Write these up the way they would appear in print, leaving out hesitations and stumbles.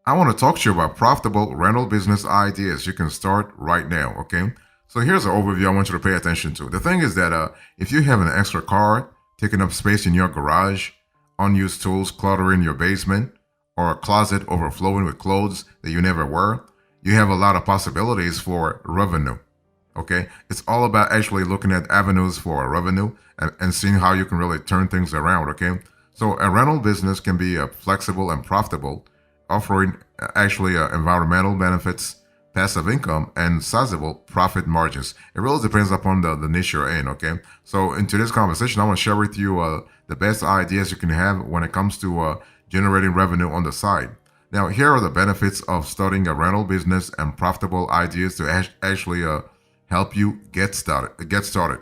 I want to talk to you about profitable rental business ideas you can start right now, okay? So here's an overview I want you to pay attention to. The thing is that if you have an extra car taking up space in your garage, unused tools cluttering your basement, or a closet overflowing with clothes that you never wear, you have a lot of possibilities for revenue. Okay, it's all about actually looking at avenues for revenue and seeing how you can really turn things around. Okay, so a rental business can be flexible and profitable, offering actually environmental benefits, passive income, and sizable profit margins. It really depends upon the niche you're in. Okay, so in today's conversation, I want to share with you the best ideas you can have when it comes to generating revenue on the side. Now, here are the benefits of starting a rental business and profitable ideas to actually help you get started.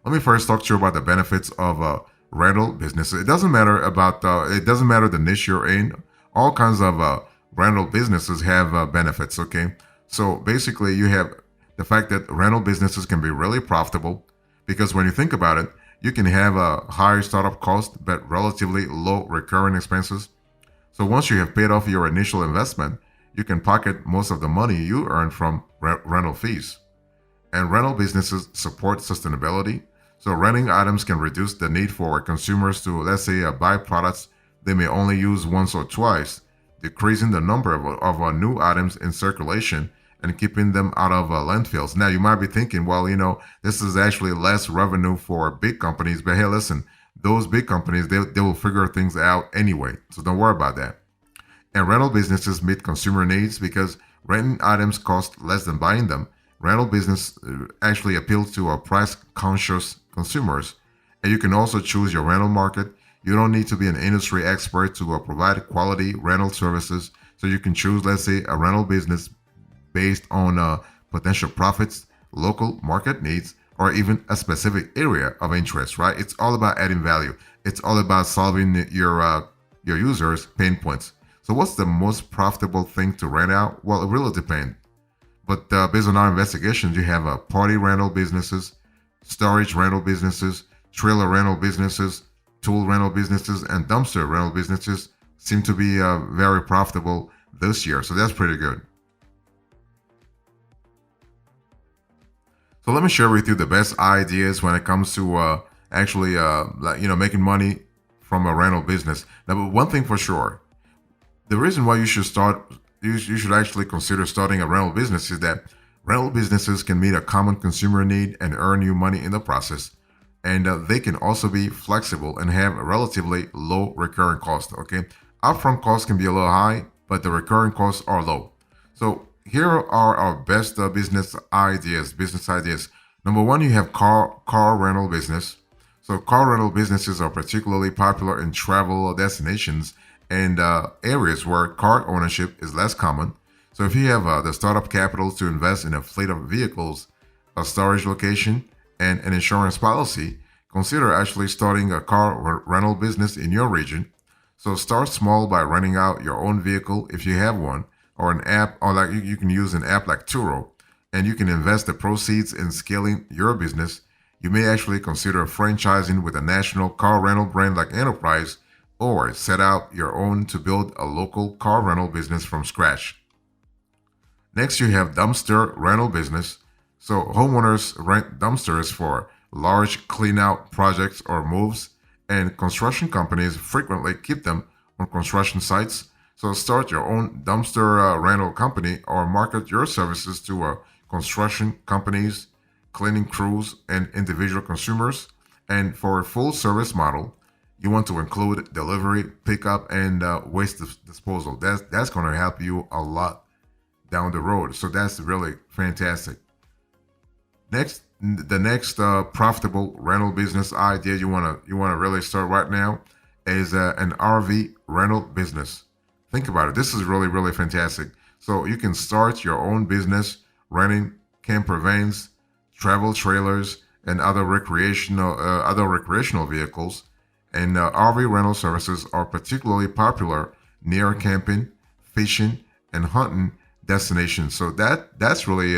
Let me first talk to you about the benefits of rental business. It doesn't matter the niche you're in. All kinds of rental businesses have benefits. Okay, so basically you have the fact that rental businesses can be really profitable because when you think about it, you can have a high startup cost but relatively low recurring expenses. So once you have paid off your initial investment, you can pocket most of the money you earn from rental fees. And rental businesses support sustainability. So renting items can reduce the need for consumers to, let's say, buy products they may only use once or twice, decreasing the number of new items in circulation and keeping them out of landfills. Now, you might be thinking, well, this is actually less revenue for big companies. But hey, listen, those big companies, they will figure things out anyway. So don't worry about that. And rental businesses meet consumer needs because renting items cost less than buying them. Rental business actually appeals to price conscious consumers. And you can also choose your rental market. You don't need to be an industry expert to provide quality rental services. So you can choose, let's say, a rental business based on potential profits, local market needs, or even a specific area of interest, right? It's all about adding value. It's all about solving your users' pain points. So what's the most profitable thing to rent out? Well, it really depends. But based on our investigations, you have party rental businesses, storage rental businesses, trailer rental businesses, tool rental businesses, and dumpster rental businesses seem to be very profitable this year. So that's pretty good. So let me share with you the best ideas when it comes to actually, making money from a rental business. Now, but one thing for sure, the reason why you should actually consider starting a rental business is that rental businesses can meet a common consumer need and earn you money in the process. And they can also be flexible and have a relatively low recurring cost. Okay, upfront costs can be a little high, but the recurring costs are low. So here are our best business ideas. Business ideas. Number one, you have car rental business. So car rental businesses are particularly popular in travel destinations and areas where car ownership is less common. So if you have the startup capital to invest in a fleet of vehicles, a storage location, and an insurance policy, consider actually starting a car rental business in your region. So start small by renting out your own vehicle if you have one, or an app, or like you can use an app like Turo, and you can invest the proceeds in scaling your business. You may actually consider franchising with a national car rental brand like Enterprise, or set out your own to build a local car rental business from scratch. Next, you have dumpster rental business. So homeowners rent dumpsters for large clean-out projects or moves, and construction companies frequently keep them on construction sites. So start your own dumpster rental company or market your services to construction companies, cleaning crews, and individual consumers. And for a full service model, you want to include delivery, pickup, and waste disposal. That's going to help you a lot down the road. So that's really fantastic. The next profitable rental business idea you wanna really start right now is an RV rental business. Think about it. This is really fantastic. So you can start your own business renting camper vans, travel trailers, and other recreational vehicles. And RV rental services are particularly popular near camping, fishing, and hunting destinations. So that's really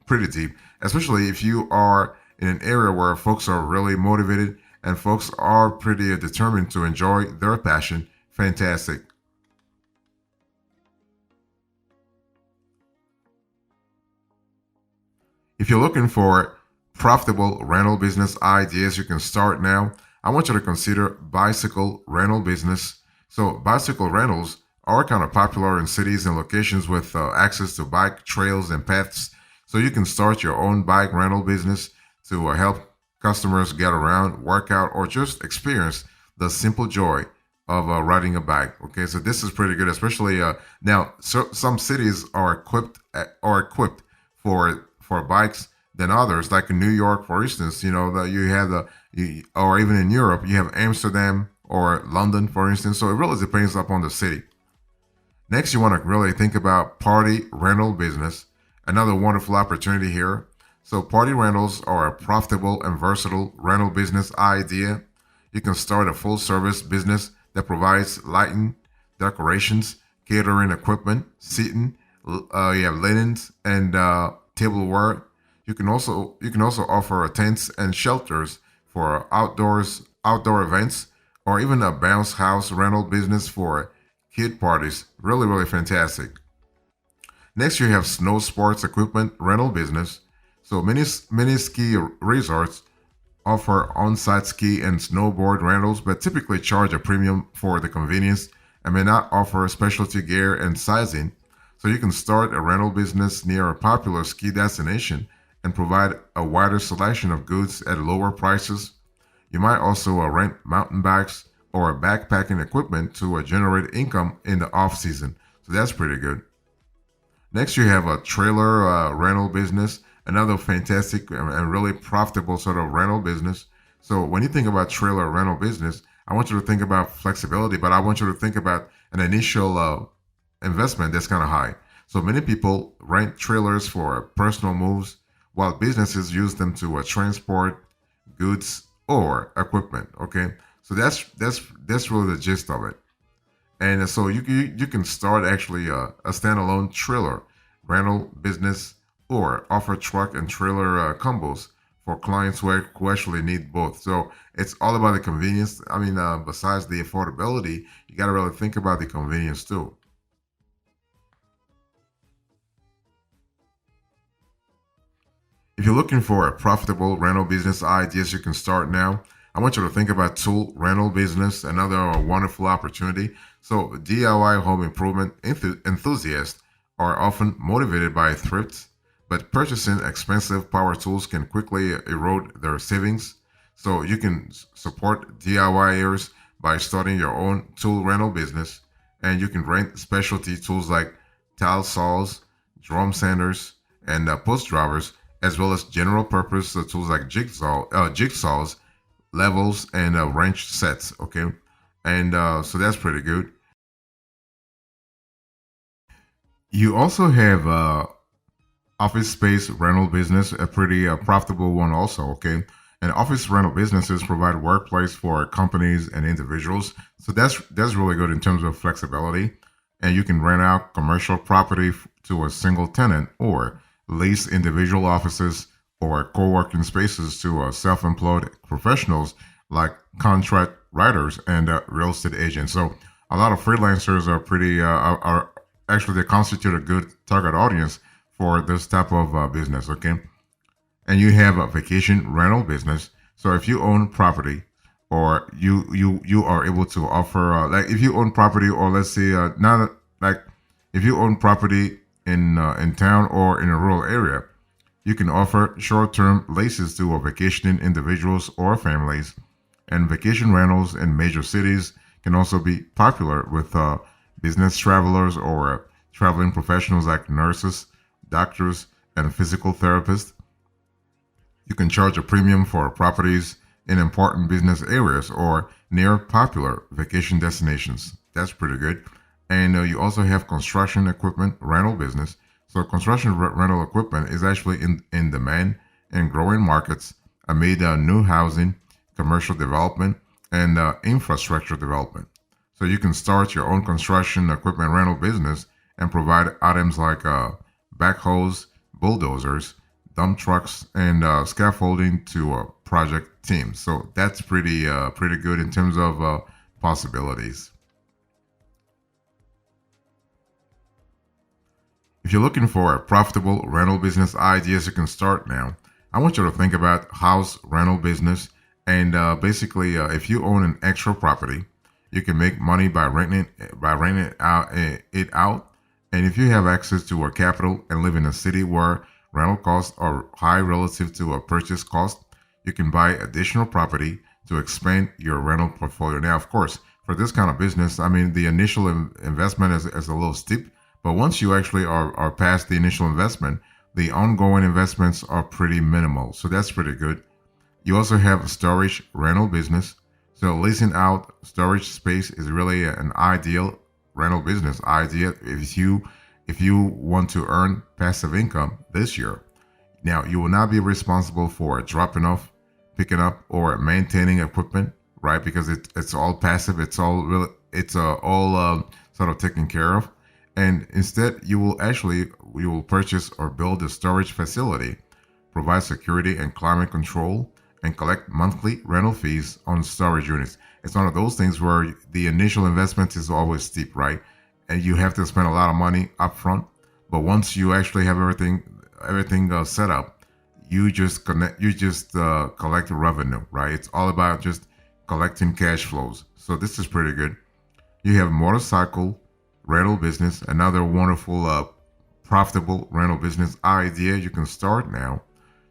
pretty deep, especially if you are in an area where folks are really motivated and folks are pretty determined to enjoy their passion. Fantastic. If you're looking for profitable rental business ideas, you can start now. I want you to consider bicycle rental business. So bicycle rentals are kind of popular in cities and locations with access to bike trails and paths. So you can start your own bike rental business to help customers get around, work out, or just experience the simple joy of riding a bike. Okay, so this is pretty good, especially now. So some cities are equipped for bikes than others. Like in New York, for instance, you know that you have or even in Europe, you have Amsterdam or London, for instance. So it really depends upon the city. Next, you want to really think about party rental business. Another wonderful opportunity here. So party rentals are a profitable and versatile rental business idea. You can start a full service business that provides lighting, decorations, catering equipment, seating, you have linens and tableware. You can also offer tents and shelters for outdoor events, or even a bounce house rental business for kid parties. Really, really fantastic. Next, you have snow sports equipment rental business. So many ski resorts offer on-site ski and snowboard rentals, but typically charge a premium for the convenience and may not offer specialty gear and sizing. So you can start a rental business near a popular ski destination and provide a wider selection of goods at lower prices. You might also rent mountain bikes or backpacking equipment to generate income in the off season. So that's pretty good. Next, you have a trailer rental business, another fantastic and really profitable sort of rental business. So when you think about trailer rental business, I want you to think about flexibility, but I want you to think about an initial investment that's kind of high. So many people rent trailers for personal moves, while businesses use them to transport goods or equipment. Okay, so that's really the gist of it. And so you can start actually a standalone trailer rental business or offer truck and trailer combos for clients who actually need both. So it's all about the convenience. I mean, besides the affordability, you got to really think about the convenience too. If you're looking for a profitable rental business ideas, you can start now. I want you to think about tool rental business, another wonderful opportunity. So DIY home improvement enthusiasts are often motivated by thrift, but purchasing expensive power tools can quickly erode their savings. So you can support DIYers by starting your own tool rental business, and you can rent specialty tools like tile saws, drum sanders, and post drovers, as well as general purpose tools like jigsaws, levels, and wrench sets. Okay, and so that's pretty good. You also have office space rental business, a pretty profitable one also. Okay, and office rental businesses provide workplace for companies and individuals, so that's really good in terms of flexibility. And you can rent out commercial property to a single tenant, or lease individual offices or co-working spaces to self-employed professionals like contract writers and real estate agents. So a lot of freelancers are pretty are actually they constitute a good target audience for this type of business. Okay, and you have a vacation rental business. So if you own property, or you are able to offer like if you own property, or let's say not like if you own property in town or in a rural area, you can offer short-term leases to vacationing individuals or families. And vacation rentals in major cities can also be popular with business travelers or traveling professionals like nurses, doctors, and physical therapists. You can charge a premium for properties in important business areas or near popular vacation destinations. That's pretty good. And you also have construction equipment rental business. So construction rental equipment is actually in demand in growing markets amid new housing, commercial development, and infrastructure development. So you can start your own construction equipment rental business and provide items like backhoes, bulldozers, dump trucks, and scaffolding to project teams. So that's pretty good in terms of possibilities. If you're looking for a profitable rental business ideas, you can start now. I want you to think about house rental business, and basically, if you own an extra property, you can make money by renting it out. And if you have access to a capital and live in a city where rental costs are high relative to a purchase cost, you can buy additional property to expand your rental portfolio. Now, of course, for this kind of business, I mean, the initial investment is a little steep, but once you actually are past the initial investment, the ongoing investments are pretty minimal. So that's pretty good. You also have a storage rental business. So leasing out storage space is really an ideal rental business idea if you want to earn passive income this year. Now, you will not be responsible for dropping off, picking up, or maintaining equipment, right? Because it's all passive. It's all really, it's all sort of taken care of. And instead, you will purchase or build a storage facility, provide security and climate control, and collect monthly rental fees on storage units. It's one of those things where the initial investment is always steep, right? And you have to spend a lot of money upfront. But once you actually have everything set up, you just collect revenue, right? It's all about just collecting cash flows. So this is pretty good. You have motorcycle rental business, another wonderful profitable rental business idea. You can start now.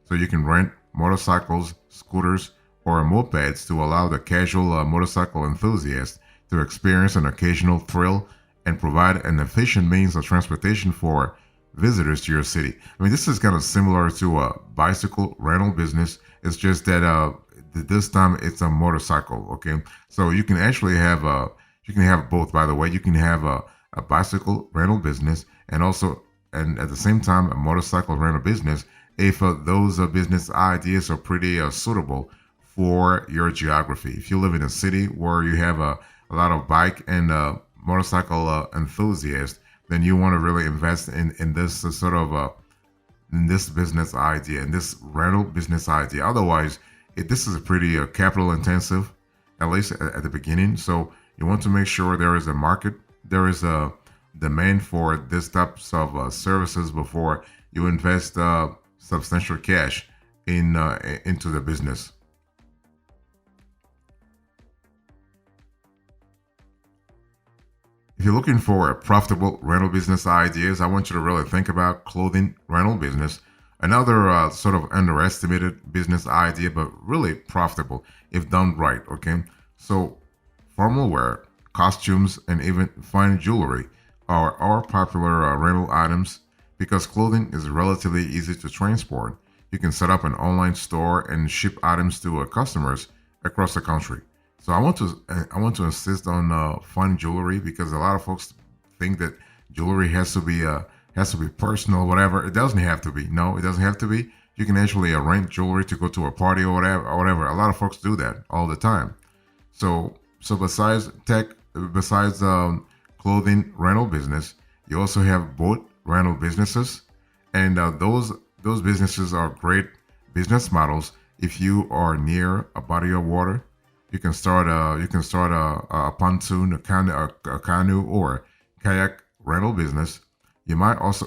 So you can rent motorcycles, scooters, or mopeds to allow the casual motorcycle enthusiast to experience an occasional thrill and provide an efficient means of transportation for visitors to your city. I mean, this is kind of similar to a bicycle rental business. It's just that this time it's a motorcycle. Okay, so you can have both. By the way, you can have a bicycle rental business and at the same time a motorcycle rental business if those business ideas are pretty suitable for your geography. If you live in a city where you have a lot of bike and motorcycle enthusiasts, then you want to really invest in this in this business idea, in this rental business idea. Otherwise, this is a pretty capital intensive, at least at the beginning. So you want to make sure there is a market, there is a demand for this types of services before you invest substantial cash into the business. If you're looking for profitable rental business ideas, I want you to really think about clothing rental business. Another sort of underestimated business idea, but really profitable if done right. Okay, so formal wear, costumes, and even fine jewelry are popular rental items because clothing is relatively easy to transport. You can set up an online store and ship items to customers across the country. So I want to insist on fine jewelry because a lot of folks think that jewelry has to be personal, whatever. It doesn't have to be. No, it doesn't have to be. You can actually rent jewelry to go to a party or whatever. Or whatever. A lot of folks do that all the time. So besides clothing rental business, you also have boat rental businesses, and those businesses are great business models if you are near a body of water. You can start a pontoon, a canoe, or kayak rental business. You might also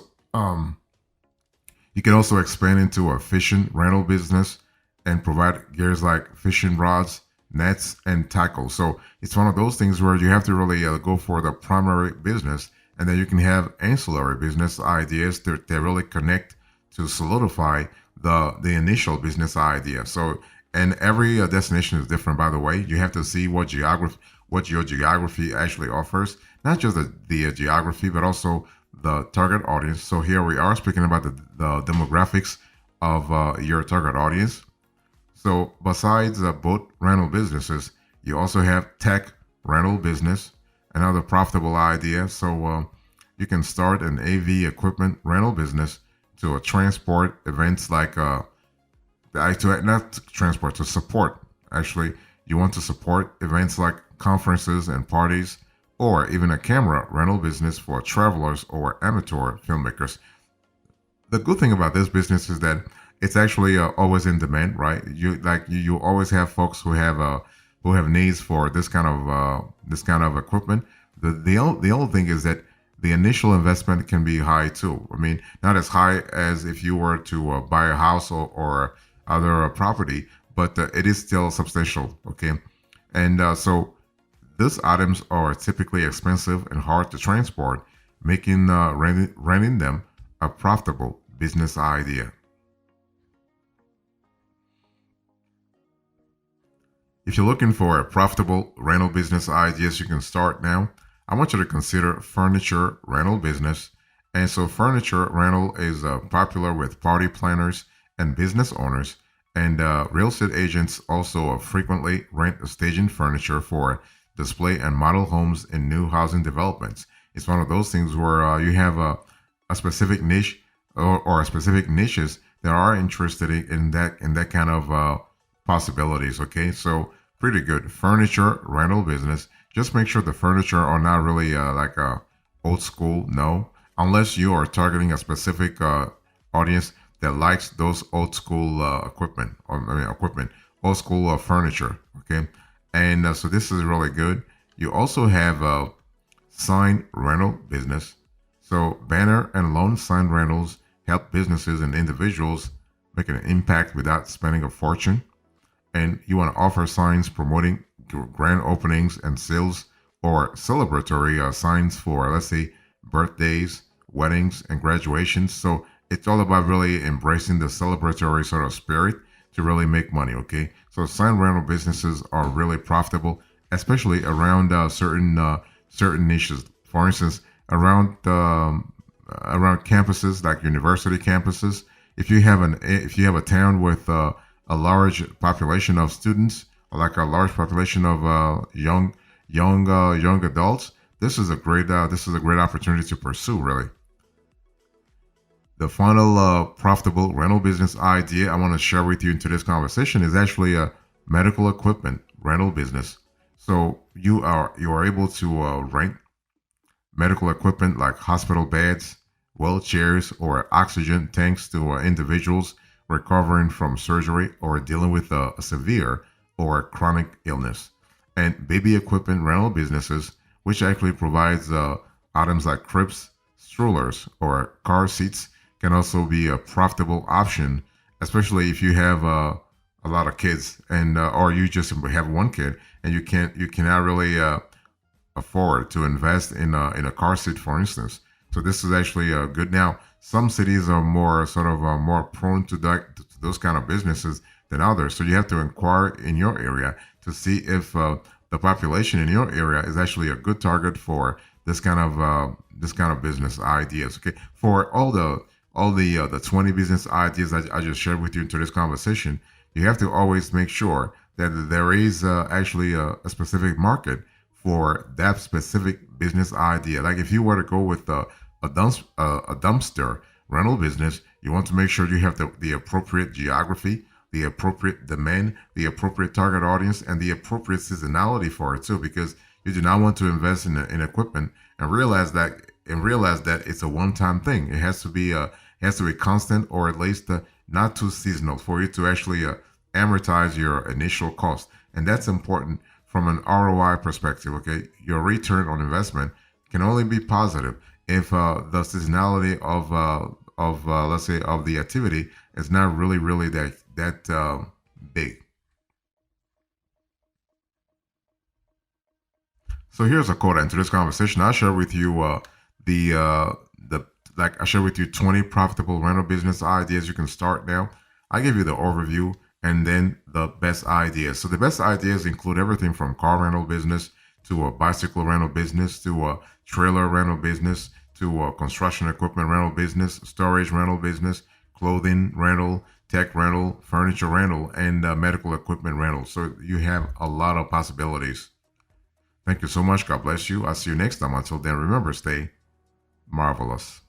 you can also expand into a fishing rental business and provide gears like fishing rods, nets, and tackle. So it's one of those things where you have to really go for the primary business, and then you can have ancillary business ideas that really connect to solidify the initial business idea. So and every destination is different. By the way, you have to see what your geography actually offers, not just the geography, but also the target audience. So here we are speaking about the demographics of your target audience. So besides boat rental businesses, you also have tech rental business, another profitable idea. So you can start an AV equipment rental business to transport events like not to transport, to support. Actually, you want to support events like conferences and parties, or even a camera rental business for travelers or amateur filmmakers. The good thing about this business is that it's actually always in demand, right? You always have folks who have needs for this kind of equipment. The only thing is that the initial investment can be high too. I mean, not as high as if you were to buy a house or other property, but it is still substantial. Okay, and so these items are typically expensive and hard to transport, making renting them a profitable business idea. If you're looking for a profitable rental business ideas you can start now, I want you to consider furniture rental business. And so furniture rental is popular with party planners and business owners. And real estate agents also frequently rent staging furniture for display and model homes in new housing developments. It's one of those things where you have a specific niche or a specific niches that are interested in that kind of possibilities. Okay, so pretty good furniture rental business. Just make sure the furniture are not really like old school. No, unless you are targeting a specific audience that likes those old school equipment, or I mean equipment, old school furniture. Okay, and so this is really good. You also have a sign rental business. So banner and loan sign rentals help businesses and individuals make an impact without spending a fortune. And you want to offer signs promoting grand openings and sales, or celebratory signs for, let's say, birthdays, weddings, and graduations. So it's all about really embracing the celebratory sort of spirit to really make money. Okay, so sign rental businesses are really profitable, especially around certain niches. For instance, around campuses like university campuses. If you have a town with a large population of students, or like a large population of young adults, this is a great opportunity to pursue. Really, the final profitable rental business idea I want to share with you in today's conversation is actually a medical equipment rental business. So you are able to rent medical equipment like hospital beds, wheelchairs, or oxygen tanks to individuals recovering from surgery or dealing with a severe or chronic illness. And baby equipment rental businesses, which actually provides items like cribs, strollers, or car seats, can also be a profitable option, especially if you have a lot of kids, and or you just have one kid and you cannot really afford to invest in a car seat, for instance. So this is actually good. Now, some cities are more sort of more prone to those kind of businesses than others. So you have to inquire in your area to see if the population in your area is actually a good target for this kind of business ideas. Okay, for all the 20 business ideas I just shared with you in today's conversation, you have to always make sure that there is actually a specific market for that specific business idea. Like if you were to go with a dumpster rental business, you want to make sure you have the appropriate geography, the appropriate demand, the appropriate target audience, and the appropriate seasonality for it too, because you do not want to invest in equipment and realize that it's a one-time thing. It has to be constant, or at least not too seasonal, for you to actually amortize your initial cost, and that's important from an ROI perspective. Okay, your return on investment can only be positive if the seasonality of let's say of the activity is not really that big. So here's a quote into this conversation. I'll share with you the like I share with you 20 profitable rental business ideas you can start now. I give you the overview and then the best ideas. So the best ideas include everything from car rental business to a bicycle rental business to a trailer rental business to a construction equipment rental business, storage rental business, clothing rental, tech rental, furniture rental, and medical equipment rental. So you have a lot of possibilities. Thank you so much. God bless you. I'll see you next time. Until then, remember, stay marvelous.